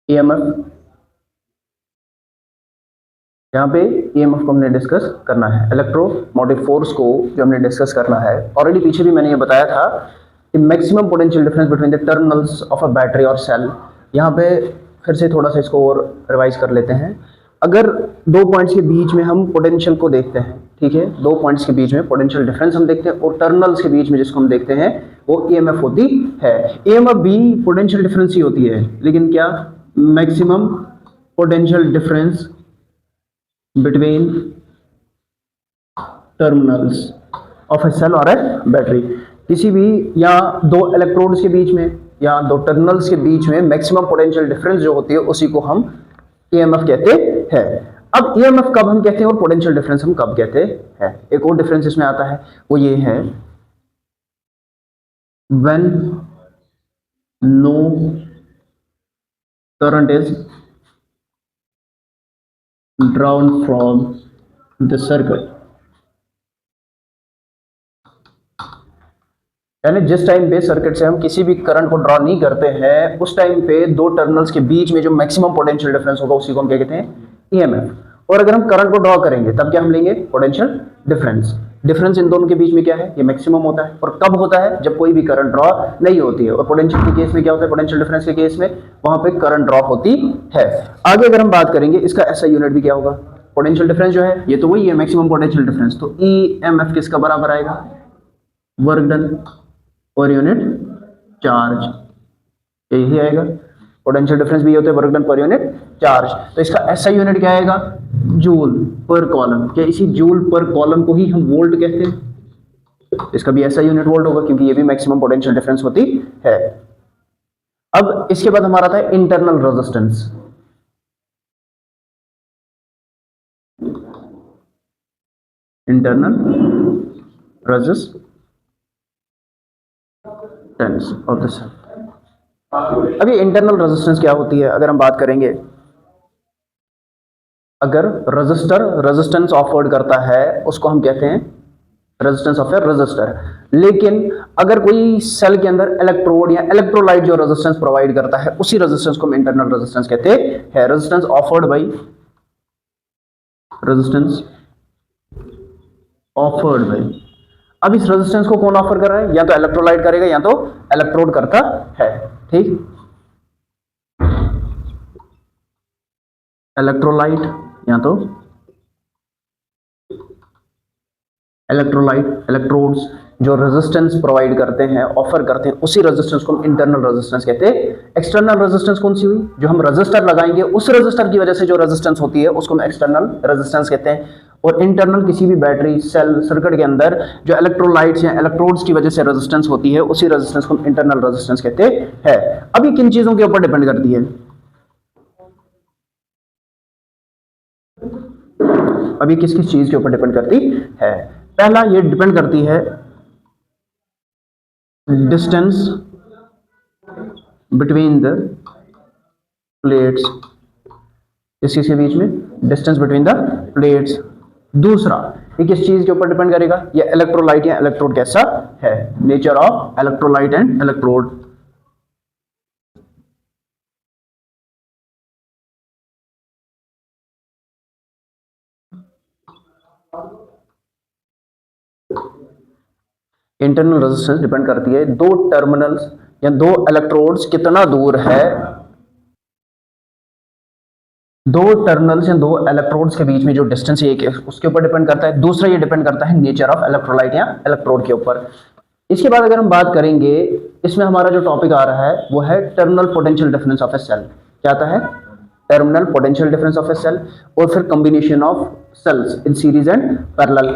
EMF, यहाँ पे EMF को हमने डिस्कस करना है, इलेक्ट्रोमोटिव फोर्स को जो हमने डिस्कस करना है। ऑलरेडी पीछे भी मैंने ये बताया था कि maximum potential difference between the terminals of a battery और सेल। यहाँ पे फिर से थोड़ा सा इसको और रिवाइज कर लेते हैं। अगर दो पॉइंट्स के बीच में हम पोटेंशियल को देखते हैं, ठीक है, दो पॉइंट्स के बीच में पोटेंशियल डिफरेंस हम देखते हैं, और टर्मिनल्स के बीच में जिसको हम देखते हैं वो ईएमएफ होती है। ईएमएफ भी पोटेंशियल डिफरेंस ही होती है, लेकिन क्या, maximum potential difference between terminals of a cell और ए बैटरी। किसी भी या दो इलेक्ट्रोड्स के बीच में या दो टर्मिनल्स के बीच में मैक्सिमम पोटेंशियल डिफरेंस जो होती है उसी को हम ईएमएफ कहते हैं। अब ईएमएफ कब हम कहते हैं और पोटेंशियल डिफरेंस हम कब कहते हैं? एक और डिफरेंस इसमें आता है, वो ये है, when no current is drawn from the circuit, यानी जिस टाइम पे सर्किट से हम किसी भी करंट को ड्रॉ नहीं करते हैं उस टाइम पे दो टर्मिनल्स के बीच में जो मैक्सिमम पोटेंशियल डिफरेंस होगा उसी को हम क्या कहते हैं? ईएमएफ। और अगर हम करंट को ड्रॉ करेंगे तब क्या हम लेंगे? Potential difference. डिफरेंस इन दोनों के बीच में क्या है? ये मैक्सिमम होता है। और कब होता है? जब कोई भी करंट ड्रॉ नहीं होती है। और पोटेंशियल के केस में क्या होता है? पोटेंशियल डिफरेंस के केस में वहां पे करंट ड्रॉ होती है। आगे अगर हम बात करेंगे इसका ऐसा यूनिट भी क्या होगा? पोटेंशियल डिफरेंस जो है ये तो वही है, मैक्सिमम पोटेंशियल डिफरेंस। तो ईएमएफ किसका बराबर आएगा? Work done per unit charge, यही आएगा। पोटेंशियल डिफरेंस भी होता है work done per unit charge. तो इसका ऐसा यूनिट क्या आएगा? जूल पर कॉलम। क्या इसी जूल पर कॉलम को ही हम वोल्ट कहते हैं? इसका भी ऐसा यूनिट वोल्ट होगा, क्योंकि ये भी मैक्सिमम पोटेंशियल डिफरेंस होती है। अब इसके बाद हमारा था internal resistance. Internal resistance of the cell. अब ये इंटरनल रेजिस्टेंस क्या होती है? अगर हम बात करेंगे, अगर रजिस्टर रेजिस्टेंस ऑफर्ड करता है उसको हम कहते हैं रेजिस्टेंस ऑफ ए रजिस्टर। लेकिन अगर कोई सेल के अंदर इलेक्ट्रोड या इलेक्ट्रोलाइट जो रेजिस्टेंस प्रोवाइड करता है उसी रेजिस्टेंस को हम इंटरनल रेजिस्टेंस कहते हैं। Resistance offered by, resistance offered by. अब इस रेजिस्टेंस को कौन ऑफर कर रहा है? या तो इलेक्ट्रोलाइट करेगा या तो इलेक्ट्रोड करता है, ठीक। इलेक्ट्रोलाइट या तो इलेक्ट्रोलाइट, इलेक्ट्रोड्स जो रेजिस्टेंस प्रोवाइड करते हैं, ऑफर करते हैं, उसी रेजिस्टेंस को हम इंटरनल रेजिस्टेंस कहते हैं। एक्सटर्नल रेजिस्टेंस कौन सी हुई? जो हम रेजिस्टर लगाएंगे उस रेजिस्टर की वजह से जो रेजिस्टेंस होती है उसको हम एक्सटर्नल रेजिस्टेंस कहते हैं। और इंटरनल किसी भी बैटरी, सेल, सर्किट के अंदर जो इलेक्ट्रोलाइट्स या इलेक्ट्रोड्स की वजह से रेजिस्टेंस होती है उसी रेजिस्टेंस को हम इंटरनल रेजिस्टेंस कहते हैं। अब ये किन चीजों के ऊपर डिपेंड करती है? अभी किस किस चीज के ऊपर डिपेंड करती है? पहला ये डिपेंड करती है डिस्टेंस बिटवीन द प्लेट्स, इस चीज के बीच में डिस्टेंस बिटवीन द प्लेट्स। दूसरा ये किस चीज के ऊपर डिपेंड करेगा? ये इलेक्ट्रोलाइट या इलेक्ट्रोड कैसा है, nature of electrolyte and electrode. Internal resistance depend करती है दो टर्मिनल्स या दो इलेक्ट्रोड्स कितना दूर है, दो टर्मिनल्स या दो इलेक्ट्रोड्स के बीच में जो डिस्टेंस है एक उसके ऊपर डिपेंड करता है। दूसरा ये डिपेंड करता है नेचर ऑफ इलेक्ट्रोलाइट या इलेक्ट्रोड के ऊपर। इसके बाद अगर हम बात करेंगे, इसमें हमारा जो टॉपिक आ रहा है वो है terminal potential difference of a cell. क्या आता है? Terminal potential difference of a cell, और फिर combination of cells in series and parallel.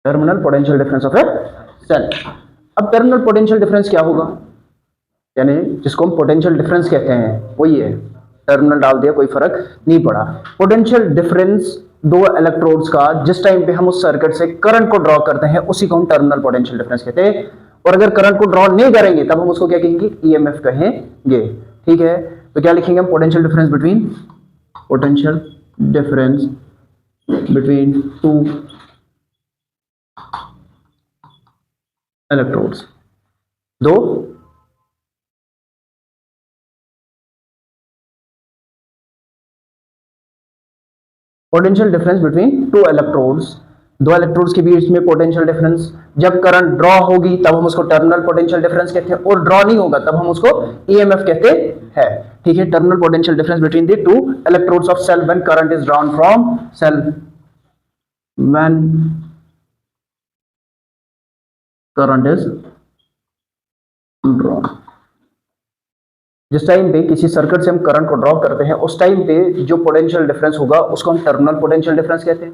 Terminal potential difference of a cell. अब टर्मिनल पोटेंशियल डिफरेंस क्या होगा? यानी जिसको हम पोटेंशियल डिफरेंस कहते हैं वो ये है, टर्मिनल डाल दिया, कोई फर्क नहीं पड़ा। पोटेंशियल डिफरेंस दो इलेक्ट्रोड्स का जिस टाइम पे हम उस सर्किट से करंट को ड्रॉ करते हैं उसी को हम टर्मिनल पोटेंशियल डिफरेंस कहते हैं। और अगर करंट को ड्रॉ नहीं करेंगे तब हम उसको क्या कहेंगे, ईएमएफ कहेंगे। ठीक है, तो क्या लिखेंगे हम, potential difference between two electrodes, दो potential difference between two electrodes, दो इलेक्ट्रोड्स के बीच में पोटेंशियल डिफरेंस। जब करंट ड्रॉ होगी तब हम उसको टर्मिनल पोटेंशियल डिफरेंस कहते हैं, और ड्रॉ नहीं होगा तब हम उसको ईएमएफ कहते हैं। ठीक है, terminal potential difference between the two electrodes of cell when current is drawn from cell, when current is drawn. जिस टाइम पे किसी सर्किट से हम करंट को ड्रॉ करते हैं उस टाइम पे जो पोटेंशियल डिफरेंस होगा उसको हम टर्मिनल पोटेंशियल डिफरेंस कहते हैं,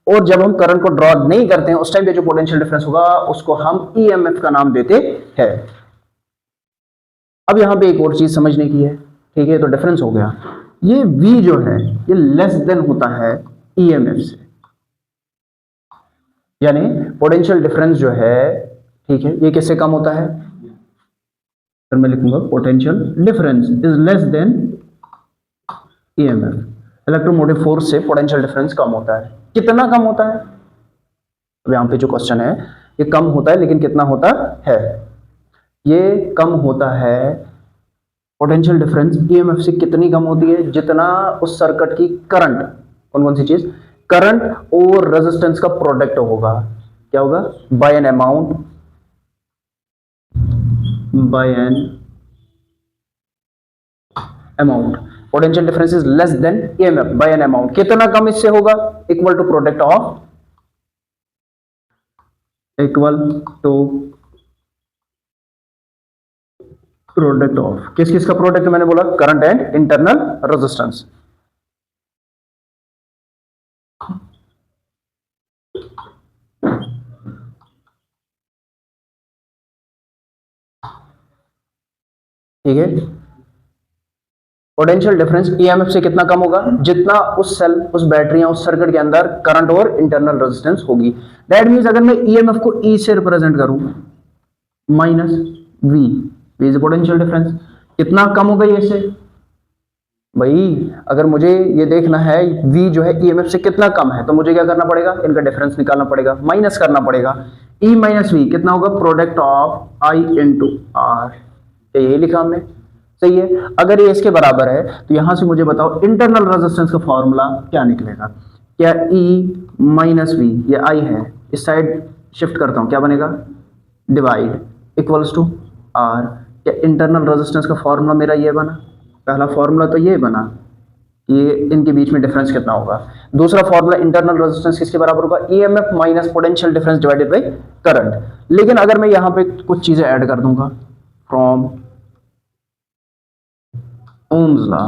और जब हम करंट को ड्रॉ नहीं करते हैं उस टाइम पे जो पोटेंशियल डिफरेंस होगा उसको हम ईएमएफ का नाम देते हैं। अब यहां पे एक और चीज समझने की है। ठीक है, तो डिफरेंस हो गया, ये V जो है ये लेस देन होता है ईएमएफ से, यानी पोटेंशियल डिफरेंस जो है, ठीक है, ये किससे कम होता है, फिर मैं लिखूंगा potential difference is less than EMF. Electromotive force से पोटेंशियल डिफरेंस कम होता है। कितना कम होता है, अब यहां पे जो क्वेश्चन है, ये कम होता है लेकिन कितना होता है, ये कम होता है पोटेंशियल डिफरेंस ईएमएफ से कितनी कम होती है, जितना उस सर्किट की करंट, कौन कौन सी चीज, करंट और रेजिस्टेंस का प्रोडक्ट होगा। क्या होगा, by an amount, potential difference is less than EMF by an amount. कितना कम इससे होगा, इक्वल टू प्रोडक्ट ऑफ किस किस का प्रोडक्ट मैंने बोला, करंट एंड इंटरनल रेजिस्टेंस। ठीक है, पोटेंशियल डिफरेंस ईएमएफ से कितना कम होगा, जितना उस सेल, उस बैटरी या उस सर्किट के अंदर करंट और इंटरनल रेजिस्टेंस होगी। दैट मींस अगर मैं ईएमएफ को ई से रिप्रेजेंट करूं, minus V is potential difference, कितना कम होगा ये से, भाई अगर मुझे ये देखना है V जो है ईएमएफ से कितना कम है तो मुझे क्या करना पड़ेगा, इनका डिफरेंस निकालना पड़ेगा, माइनस करना पड़ेगा। E माइनस वी कितना होगा, product of I into R, यही लिखा हमने, सही है। अगर ये इसके बराबर है तो यहां से मुझे बताओ इंटरनल रेजिस्टेंस का फॉर्मूला क्या निकलेगा। क्या E माइनस वी, ये I है, इस साइड शिफ्ट करता हूं, क्या बनेगा, डिवाइड इक्वल्स टू R। क्या इंटरनल रेजिस्टेंस का फॉर्मूला मेरा ये बना, पहला फॉर्मूला तो ये बना, ये इनके बीच में डिफरेंस कितना होगा। दूसरा फॉर्मूला इंटरनल रेजिस्टेंस किसके बराबर होगा, EMF minus potential difference divided by current. लेकिन अगर मैं यहां पे कुछ चीजें ऐड कर दूंगा, फ्रॉम ओम्स लॉ,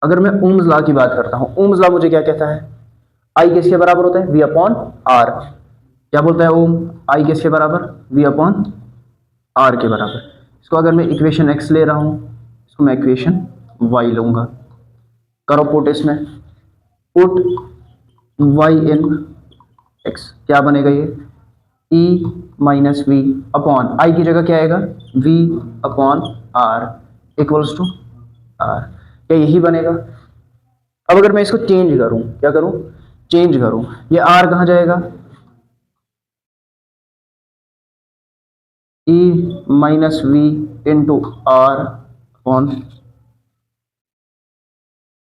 अगर मैं ओम्स लॉ की बात करता हूं, ओम्स लॉ मुझे क्या कहता है, आई किसके बराबर होता है, वी अपॉन आर। क्या बोलता है ओम, आई किसके बराबर, वी अपॉन आर के बराबर। इसको अगर मैं इक्वेशन एक्स ले रहा हूं, इसको मैं इक्वेशन वाई लूंगा, करो पुट, इसमें पुट वाई इन एक्स, क्या बनेगा ये, E minus V upon I की जगह क्या आएगा, V upon R equals to R. क्या यही बनेगा। अब अगर मैं इसको चेंज करूं, क्या करूं, चेंज करूं, ये आर कहां जाएगा, E minus V into R upon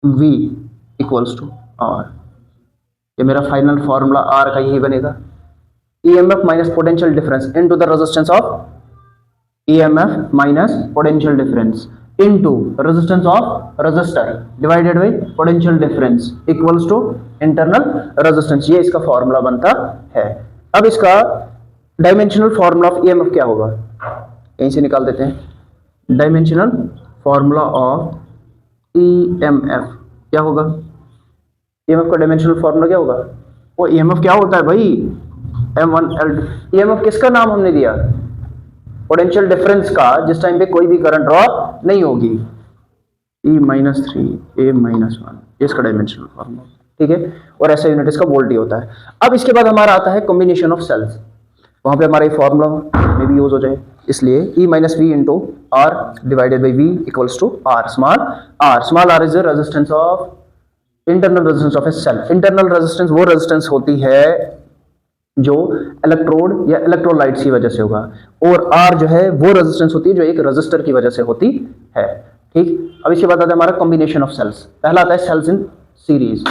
V equals to R. ये मेरा फाइनल फॉर्मूला आर का यही बनेगा, EMF minus potential difference into the resistance of EMF minus potential difference into resistance of resistor divided by potential difference equals to internal resistance. ये इसका formula बनता है। अब इसका डायमेंशनल फॉर्मूला ऑफ EMF क्या होगा, यहीं से निकाल देते हैं। डायमेंशनल फॉर्मूला ऑफ EMF क्या होगा, EMF का डायमेंशनल फॉर्मूला क्या होगा, वो EMF क्या होता है भाई, M1L2। EMF किसका नाम हमने दिया, पोटेंशियल डिफरेंस का, जिस टाइम पे कोई भी करंट ड्रॉ नहीं होगी। E-3 A-1 इसका डायमेंशनल फॉर्मूला, ठीक है। और ऐसा यूनिट इसका वोल्ट ही होता है। अब इसके बाद हमारा आता है कॉम्बिनेशन ऑफ सेल्स, वहां पे हमारा ये फॉर्मूला में भी यूज हो जाए, इसलिए E-V into R divided by V equals to R small R is the resistance of internal resistance of a cell. Internal resistance वो रेजिस्टेंस होती है जो इलेक्ट्रोड या इलेक्ट्रोलाइट्स की वजह से होगा, और आर जो है वो रेजिस्टेंस होती है जो एक रेजिस्टर की वजह से होती है, ठीक। अब इसके बाद आता है हमारा कॉम्बिनेशन ऑफ सेल्स। पहला आता है सेल्स इन सीरीज।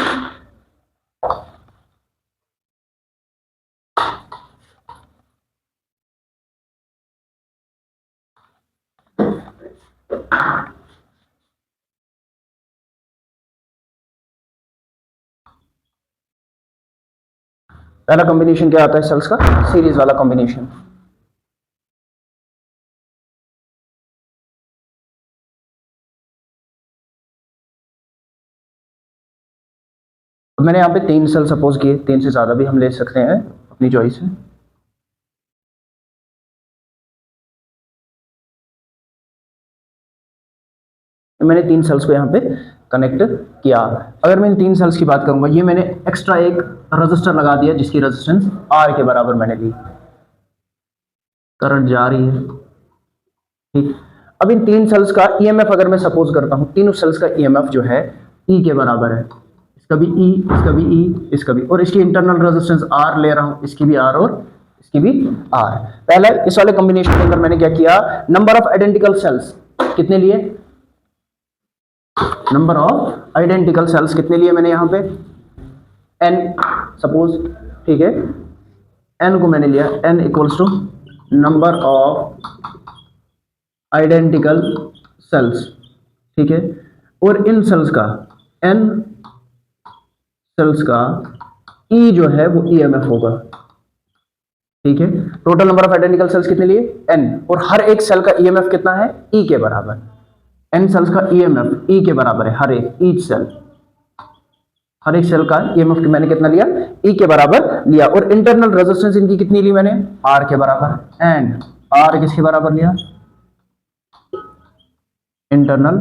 पहला कॉम्बिनेशन क्या आता है सेल्स का? सीरीज वाला कॉम्बिनेशन। मैंने यहाँ पे 3 सेल सपोज किए, 3 से ज्यादा भी हम ले सकते हैं अपनी चॉइस से। मैंने 3 सेल्स को यहाँ पे कनेक्ट किया। अगर मैं इन 3 सेल्स की बात करूंगा, ये मैंने एक्स्ट्रा एक रजिस्टर लगा दिया जिसकी रेजिस्टेंस आर के बराबर मैंने ली, करंट जा रही है, ठीक। अब इन 3 सेल्स का ईएमएफ अगर मैं सपोज करता हूं, तीनों सेल्स का ईएमएफ जो है ई के बराबर है, इसका भी ई, इसका भी ई, इसका भी, और इसकी इंटरनल रेजिस्टेंस आर ले रहा हूं, इसकी भी आर और इसकी भी आर। पहले इस वाले कॉम्बिनेशन के अंदर मैंने क्या किया, नंबर ऑफ आइडेंटिकल सेल्स कितने लिए, नंबर ऑफ आइडेंटिकल सेल्स कितने लिए मैंने यहां पे, n सपोज, ठीक है। n को मैंने लिया, n equals to number of identical cells, ठीक है। और इन सेल्स का n सेल्स का E जो है वो EMF होगा, ठीक है। Total number of identical cells कितने लिए, n, और हर एक सेल का EMF कितना है, E के बराबर। n सेल्स का EMF E के बराबर है, हर एक, ईच सेल, हर एक सेल का EMF मैंने कितना लिया, E के बराबर लिया। और इंटरनल रेजिस्टेंस इनकी कितनी ली मैंने, R के बराबर, एंड R किसके बराबर लिया, इंटरनल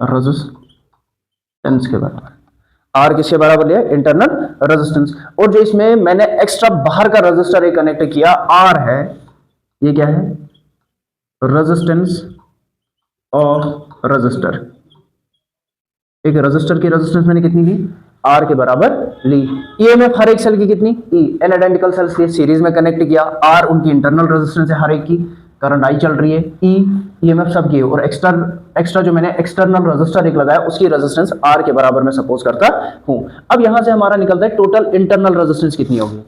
रेजिस्टेंस के बराबर। आर किसके बराबर लिया, इंटरनल रेजिस्टेंस। और जो इसमें मैंने एक्स्ट्रा बाहर का रेजिस्टर एक कनेक्ट किया, आर है, ये क्या है, रेजिस्टेंस ऑफ रेजिस्टर। एक रेजिस्टर की रेजिस्टेंस मैंने कितनी ली, आर के बराबर ली। ईएमएफ हर एक सेल की कितनी, ई, एन आइडेंटिकल सेल्स लिए सीरीज में कनेक्ट किया, आर उनकी इंटरनल रेजिस्टेंस है हर एक की, करंट आई चल रही है, ई ईएमएफ सब की, और एक्स्ट्रा जो मैंने एक्सटर्नल रेजिस्टर एक लगाया उसकी रेजिस्टेंस आर के बराबर मैं सपोज करता हूं। अब यहां से हमारा निकलता है टोटल इंटरनल रेजिस्टेंस कितनी होगी।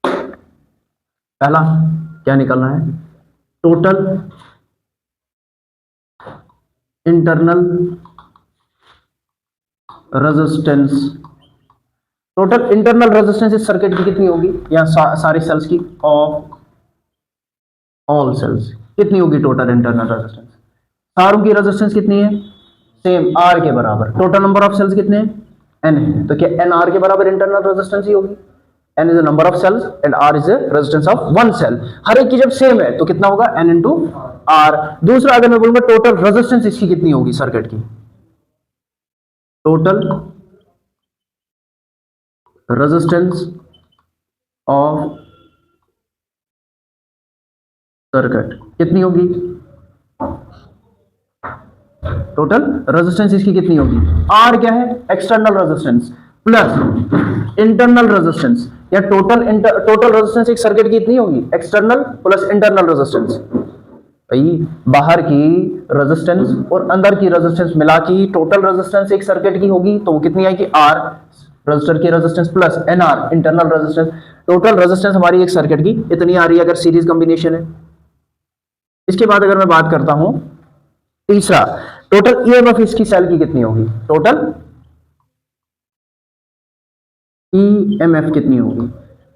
पहला क्या निकलना है, total internal resistance. Total internal resistance इस सर्किट की कितनी होगी, यहां सारी सेल्स की, ऑफ ऑल सेल्स कितनी होगी, टोटल इंटरनल रेजिस्टेंस। सारों की रेजिस्टेंस कितनी है, सेम, आर के बराबर। टोटल नंबर ऑफ सेल्स कितने हैं, एन है, तो क्या एन आर के बराबर इंटरनल रेजिस्टेंस ही होगी। N is the number of cells and R is the resistance of one cell. हर एक की जब सेम है तो कितना होगा, एन इंटू आर। दूसरा अगर मैं बोलूंगा टोटल रेजिस्टेंस इसकी कितनी होगी सर्किट की, टोटल रेजिस्टेंस ऑफ सर्किट कितनी होगी, टोटल रेजिस्टेंस इसकी कितनी होगी, आर क्या है, external resistance plus internal resistance, या टोटल रेजिस्टेंस एक सर्किट की कितनी होगी, एक्सटर्नल प्लस इंटरनल रेजिस्टेंस। भाई बाहर की रेजिस्टेंस और अंदर की रेजिस्टेंस मिला की टोटल रेजिस्टेंस एक सर्किट की होगी, तो वो कितनी आएगी, आर रजिस्टर की resistance plus N R internal resistance. Total resistance हमारी एक सर्किट की इतनी आ रही है अगर सीरीज कॉम्बिनेशन है। इसके बाद अगर मैं बात करता हूं तीसरा, टोटल ईएमएफ इसकी सेल की कितनी होगी, टोटल ईएमएफ कितनी होगी,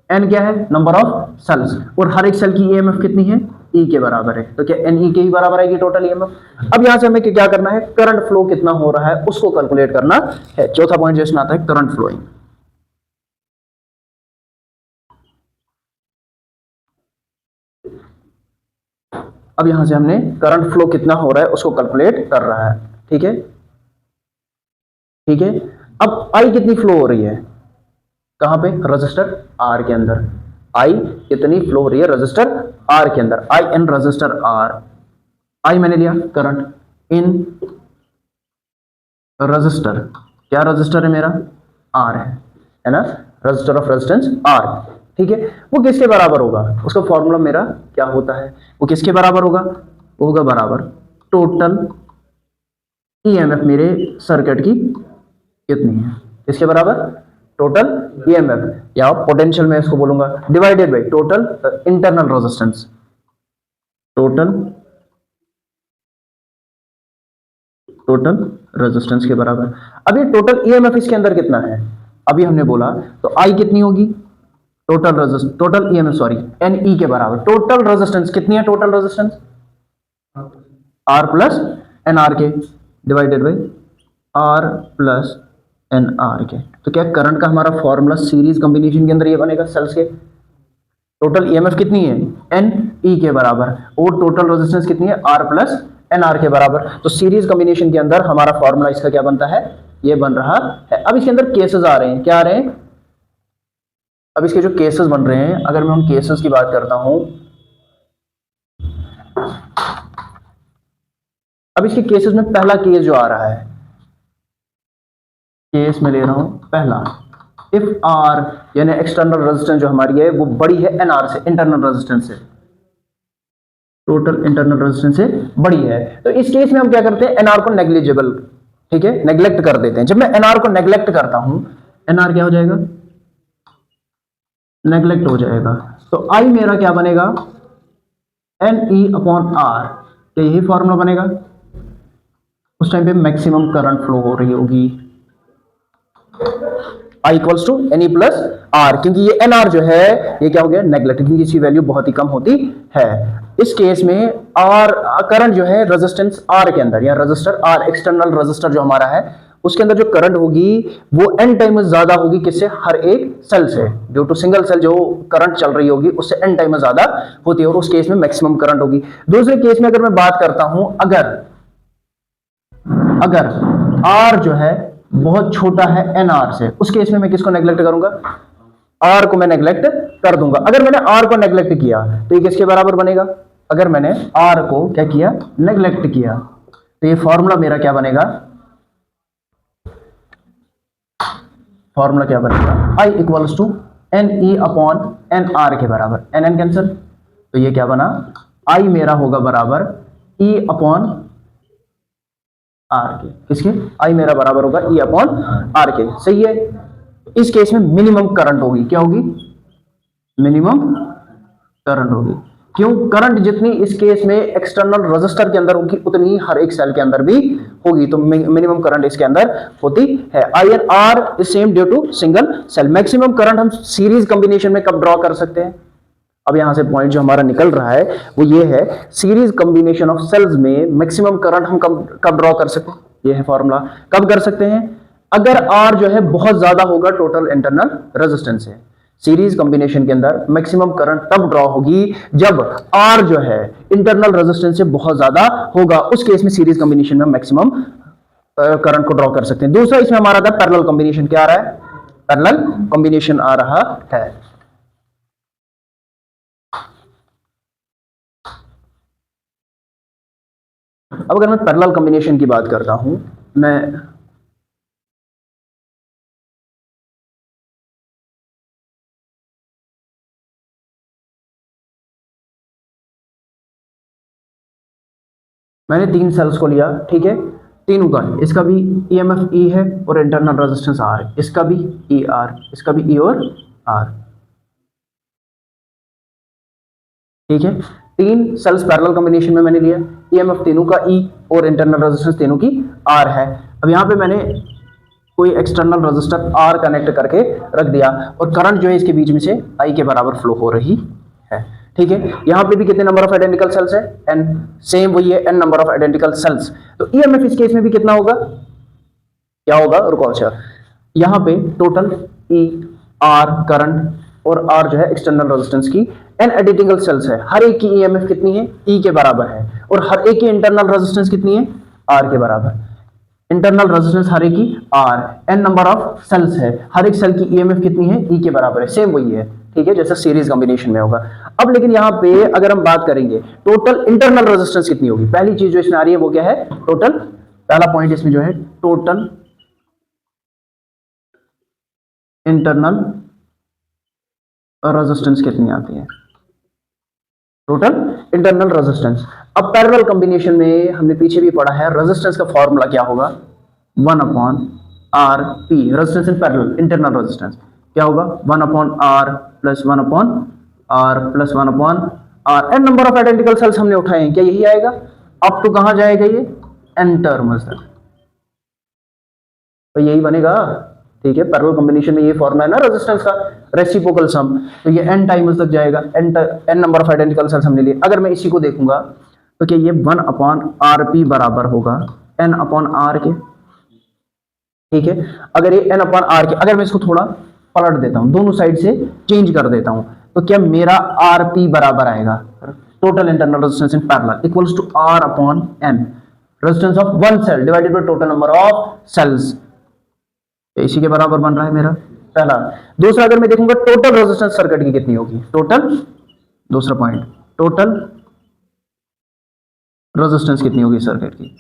एन क्या है, नंबर ऑफ सेल्स, और हर एक सेल की ईएमएफ कितनी है, ई के बराबर है, तो क्या एन ई के ही बराबर आएगी टोटल ईएमएफ। अब यहां से हमें क्या करना है, करंट फ्लो कितना हो रहा है उसको कैलकुलेट करना है। चौथा पॉइंट जो इसमें आता है करंट फ्लोइंग। अब यहां से हमने करंट फ्लो कितना हो रहा है उसको कैलकुलेट कर रहा है। ठीक है, ठीक है। अब आई कितनी फ्लो हो रही है, कहां पे, रजिस्टर आर के अंदर। आई कितनी फ्लो हो रही है रजिस्टर आर के अंदर, आई इन रजिस्टर आर। आई मैंने लिया करंट इन रजिस्टर, क्या रजिस्टर है मेरा, आर है ना, रजिस्टर ऑफ रेजिस्टेंस आर, ठीक है। वो किसके बराबर होगा, उसका फॉर्मूला मेरा क्या होता है, वो किसके बराबर होगा, वो होगा बराबर टोटल ईएमएफ मेरे सर्किट की कितनी है, किसके बराबर, टोटल ईएमएफ या पोटेंशियल में इसको बोलूंगा, divided by total internal resistance, total resistance के बराबर। अब ये टोटल ईएमएफ इसके अंदर कितना है, अभी हमने बोला, तो आई कितनी होगी, total resistance, total EMF sorry N E के बराबर। टोटल रेजिस्टेंस कितनी है, total resistance R plus N R के divided by R plus N R के। तो क्या करंट का हमारा फॉर्मूला सीरीज कॉम्बिनेशन के अंदर ये बनेगा, सेल्स के टोटल ईएमएफ कितनी है, एन ई के बराबर, और टोटल रेजिस्टेंस कितनी है, आर प्लस एन आर के बराबर। तो सीरीज कॉम्बिनेशन के अंदर हमारा फॉर्मूला इसका क्या बनता है, ये बन रहा है। अब इसके अंदर केसेस आ रहे हैं, क्या आ रहे हैं, अब इसके जो केसेस बन रहे हैं, अगर मैं उन केसेस की बात करता हूं, अब इसके केसेस में पहला केस जो आ रहा है, केस में ले रहा हूं पहला, इफ आर यानी एक्सटर्नल रेजिस्टेंस जो हमारी है वो बड़ी है एन आर से, इंटरनल रेजिस्टेंस से, टोटल इंटरनल रेजिस्टेंस से बड़ी है, तो इस केस में हम क्या करते हैं, एनआर को नेग्लिजिबल, ठीक है, नेग्लेक्ट कर देते हैं। जब मैं एनआर को नेग्लेक्ट करता हूं, एनआर क्या हो जाएगा, नेग्लेक्ट हो जाएगा, तो आई मेरा क्या बनेगा, एन ई अपॉन आर, क्या यही फॉर्मूला बनेगा, उस टाइम पे मैक्सिमम करंट फ्लो हो रही होगी, I equals to N E plus R, क्योंकि ये एन आर जो है ये क्या हो गया, नेग्लेक्ट, क्योंकि इसकी वैल्यू बहुत ही कम होती है। इस केस में आर करंट जो है रेजिस्टेंस आर के अंदर या रजिस्टर आर, एक्सटर्नल रजिस्टर जो हमारा है उसके अंदर जो करंट होगी वो एन टाइम ज्यादा होगी, किससे, हर एक सेल से, ड्यू टू सिंगल सेल जो करंट चल रही होगी उससे एन टाइम ज्यादा होती है, और उस केस में मैक्सिमम करंट होगी। दूसरे केस में अगर मैं बात करता हूं, अगर आर जो है बहुत छोटा है एन आर से, उस केस में मैं किसको नेग्लेक्ट करूंगा, आर को मैं नेग्लेक्ट कर दूंगा। अगर मैंने आर को नेग्लेक्ट किया तो ये किसके बराबर बनेगा, अगर मैंने आर को क्या किया, नेग्लेक्ट किया, तो ये फॉर्मूला मेरा क्या बनेगा, फॉर्मूला क्या बनेगा, I equals to N E upon N R के बराबर, एन एन कैंसिल, तो ये क्या बना, आई मेरा होगा बराबर ई अपॉन आर के, किसके, आई मेरा बराबर होगा ई अपॉन आर के, सही है। इस केस में मिनिमम करंट होगी, क्या होगी, मिनिमम करंट होगी, क्यों, करंट जितनी इस केस में एक्सटर्नल रजिस्टर के अंदर होगी उतनी हर एक सेल के अंदर भी होगी, तो मिनिमम करंट इसके अंदर होती है। I N R is same due to single cell. Maximum current हम सीरीज कॉम्बिनेशन में कब ड्रॉ कर सकते हैं, अब यहां से पॉइंट जो हमारा निकल रहा है वो ये है, सीरीज कॉम्बिनेशन ऑफ सेल्स में मैक्सिमम करंट हम कब ड्रॉ कर सकते हैं, ये है फॉर्मूला, कब कर सकते हैं, अगर आर जो है बहुत ज्यादा होगा टोटल इंटरनल रेजिस्टेंस से। सीरीज कॉम्बिनेशन के अंदर मैक्सिमम करंट तब ड्रॉ होगी जब आर जो है इंटरनल रेजिस्टेंस से बहुत ज्यादा होगा, उस केस में सीरीज कॉम्बिनेशन में मैक्सिमम करंट को ड्रॉ कर सकते हैं। दूसरा इसमें हमारा था पैरेलल कॉम्बिनेशन, क्या आ रहा है, पैरेलल कॉम्बिनेशन आ रहा है। अब अगर मैं पैरेलल कॉम्बिनेशन की बात करता हूं, मैंने तीन सेल्स को लिया, ठीक है, तीनों का, इसका भी ईएमएफ ई है और इंटरनल रेजिस्टेंस आर है, इसका भी ई आर, इसका भी ई और आर, ठीक है, तीन सेल्स पैरेलल कॉम्बिनेशन में मैंने लिया, ईएमएफ तीनों का ई और इंटरनल रेजिस्टेंस तीनों की आर है। अब यहां पे मैंने कोई एक्सटर्नल रेजिस्टर आर कनेक्ट करके रख दिया और करंट जो है इसके बीच में से आई के बराबर फ्लो हो रही है, ठीक है। यहां पे भी कितने नंबर ऑफ आइडेंटिकल सेल्स है, एन, सेम वही है, N number of identical cells, तो ईएमएफ इस केस में भी कितना होगा, क्या होगा, रुको, अच्छा, यहां पे टोटल ई आर करंट और आर जो है एक्सटर्नल रेजिस्टेंस की, एन आइडेंटिकल सेल्स है, हर एक की ईएमएफ कितनी है, ई के बराबर है, और हर एक की इंटरनल रेजिस्टेंस कितनी है, आर के बराबर। इंटरनल रेजिस्टेंस हर एक की R, N number of cells है, हर एक सेल की ईएमएफ कितनी है, ई के बराबर है, सेम वही है, ठीक है, जैसे सीरीज कॉम्बिनेशन में होगा। अब लेकिन यहां पे अगर हम बात करेंगे टोटल इंटरनल रेजिस्टेंस कितनी होगी, पहली चीज जो इसमें आ रही है वो क्या है, टोटल, पहला पॉइंट इसमें जो है टोटल इंटरनल रेजिस्टेंस कितनी आती है, टोटल इंटरनल रेजिस्टेंस। अब पैरेलल कॉम्बिनेशन में हमने पीछे भी पढ़ा है रेजिस्टेंस का फॉर्मूला क्या होगा, 1 upon R P, resistance in parallel internal resistance क्या होगा, 1 upon R plus 1 upon R plus 1 upon R, N number of identical cells हमने उठाए हैं, क्या यही आएगा, अप टू कहां जाएगा ये, एन टर्म्स तक, तो यही बनेगा, ठीक है, पैरेलल कॉम्बिनेशन में ये फॉर्मूला है ना रेजिस्टेंस का, रेसिप्रोकल सम, तो ये n टाइम्स तक जाएगा, n number of identical cells हमने लिए। अगर मैं इसी को देखूंगा तो क्या ये 1 अपॉन आर पी बराबर होगा n अपॉन आर के, ठीक है, अगर ये n अपॉन आर के, अगर मैं इसको थोड़ा पलट देता हूं, दोनों साइड से चेंज कर देता हूं, तो क्या मेरा आर पी बराबर आएगा total internal resistance in parallel equals to R upon N, resistance of one cell divided by total number of cells, इसी के बराबर बन रहा है मेरा पहला। दूसरा अगर मैं देखूंगा टोटल रेजिस्टेंस सर्किट की कितनी होगी, टोटल, दूसरा पॉइंट, टोटल रेजिस्टेंस कितनी होगी सर्किट की,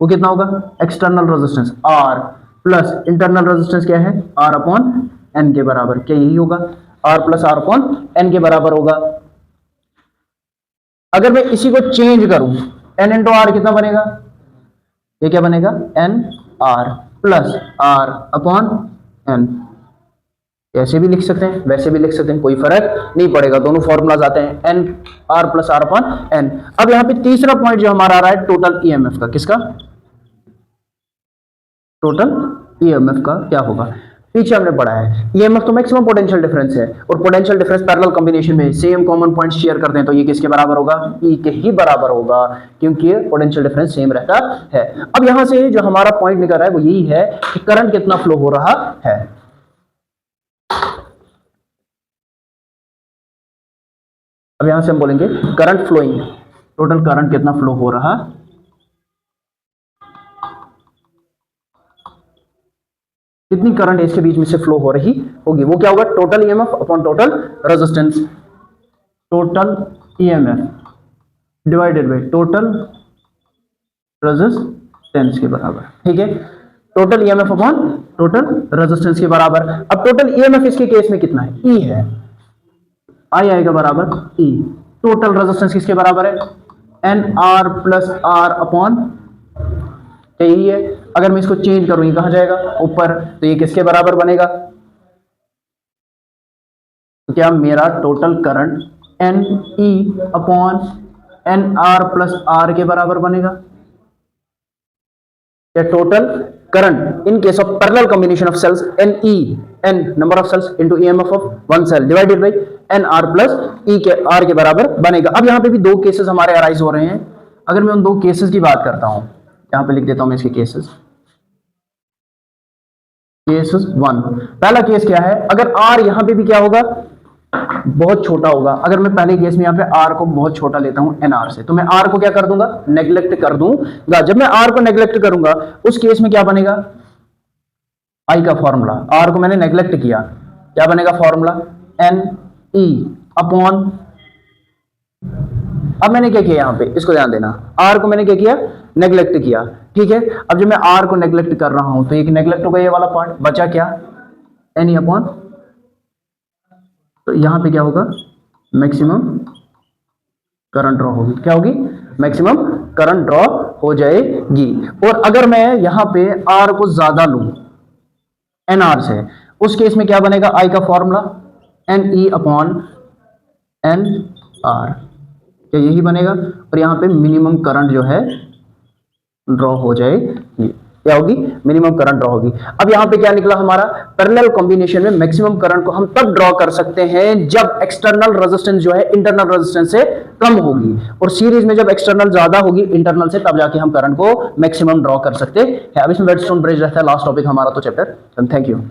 वो कितना होगा, external resistance R plus internal resistance क्या है, आर अपॉन एन के बराबर, क्या यही होगा, R plus R upon N के बराबर होगा। अगर मैं इसी को चेंज करूं, एन इंटू आर कितना बनेगा, ये क्या बनेगा, N R plus R upon N, ऐसे भी लिख सकते हैं वैसे भी लिख सकते हैं, कोई फर्क नहीं पड़ेगा, दोनों फॉर्मूलाज आते हैं, N R plus R upon N. अब यहां पे तीसरा पॉइंट जो हमारा आ रहा है टोटल ईएमएफ का, किसका, टोटल ईएमएफ का क्या होगा, पीछे हमने पढ़ा है ईएमएफ तो मैक्सिमम पोटेंशियल डिफरेंस है, और पोटेंशियल डिफरेंस पैरेलल कॉम्बिनेशन में सेम कॉमन पॉइंट शेयर करते हैं, तो ये किसके बराबर होगा, ई के ही बराबर होगा, क्योंकि पोटेंशियल डिफरेंस सेम रहता है। अब यहां से जो हमारा पॉइंट निकल रहा है वो यही है कि करंट कितना फ्लो हो रहा है। अब यहां से हम बोलेंगे करंट फ्लोइंग, टोटल करंट कितना फ्लो हो रहा, कितनी करंट इसके बीच में से फ्लो हो रही होगी, वो क्या होगा, total EMF upon total resistance, total EMF divided by total resistance के बराबर, ठीक है, total EMF upon total resistance के बराबर। अब टोटल ईएमएफ इसके केस में कितना है, ई है, आई आएगा बराबर ई, टोटल रेजिस्टेंस किसके बराबर है, N R plus R upon, यही है, अगर मैं इसको चेंज करूं ये कहां जाएगा, ऊपर, तो ये किसके बराबर बनेगा, तो क्या मेरा total current N E upon N R plus R के बराबर बनेगा, क्या total current in case of parallel combination of cells N E, N number of cells into EMF of one cell divided by N R plus E के R के बराबर बनेगा। अब यहां पे भी दो केसेस हमारे अराइज हो रहे हैं, अगर मैं उन दो केसेस की बात करता हूं, यहां पे लिख देता हूं मैं इसके केसेस, केसेस वन, पहला केस क्या है, अगर आर यहां पे भी क्या होगा, बहुत छोटा होगा, अगर मैं पहले केस में यहां पे आर को बहुत छोटा लेता हूं एन आर से, तो मैं आर को क्या कर दूंगा, नेग्लेक्ट कर दूंगा। जब मैं आर को नेग्लेक्ट करूंगा उस केस में क्या बनेगा, आई का फॉर्मूला, आर को मैंने नेग्लेक्ट किया, क्या बनेगा फॉर्मूला, एन ई अपॉन, अब मैंने क्या किया यहां पे, इसको ध्यान देना, आर को मैंने क्या किया, नेग्लेक्ट किया, ठीक है। अब जब मैं आर को नेग्लेक्ट कर रहा हूं तो एक नेग्लेक्ट होगा ये वाला पार्ट, बचा क्या, एन ई अपॉन, तो यहां पे क्या होगा, मैक्सिमम करंट ड्रॉ होगी, क्या होगी, मैक्सिमम करंट ड्रॉ हो जाएगी। और अगर मैं यहां पे आर को ज्यादा लूं एन आर से, उस केस में क्या बनेगा, आई का formula N E upon N R, क्या यही बनेगा, और यहां पे मिनिमम करंट जो है ड्रॉ हो जाएगी, क्या होगी, मिनिमम करंट ड्रॉ होगी। अब यहां पे क्या निकला हमारा, पैरेलल कॉम्बिनेशन में मैक्सिमम करंट को हम तब ड्रॉ कर सकते हैं जब एक्सटर्नल रेजिस्टेंस जो है इंटरनल रेजिस्टेंस से कम होगी, और सीरीज में जब एक्सटर्नल ज्यादा होगी इंटरनल से, तब जाके हम करंट को मैक्सिमम ड्रॉ कर सकते हैं। अब इसमें वेटस्टोन ब्रिज रहता है लास्ट टॉपिक हमारा तो चैप्टर। Thank you.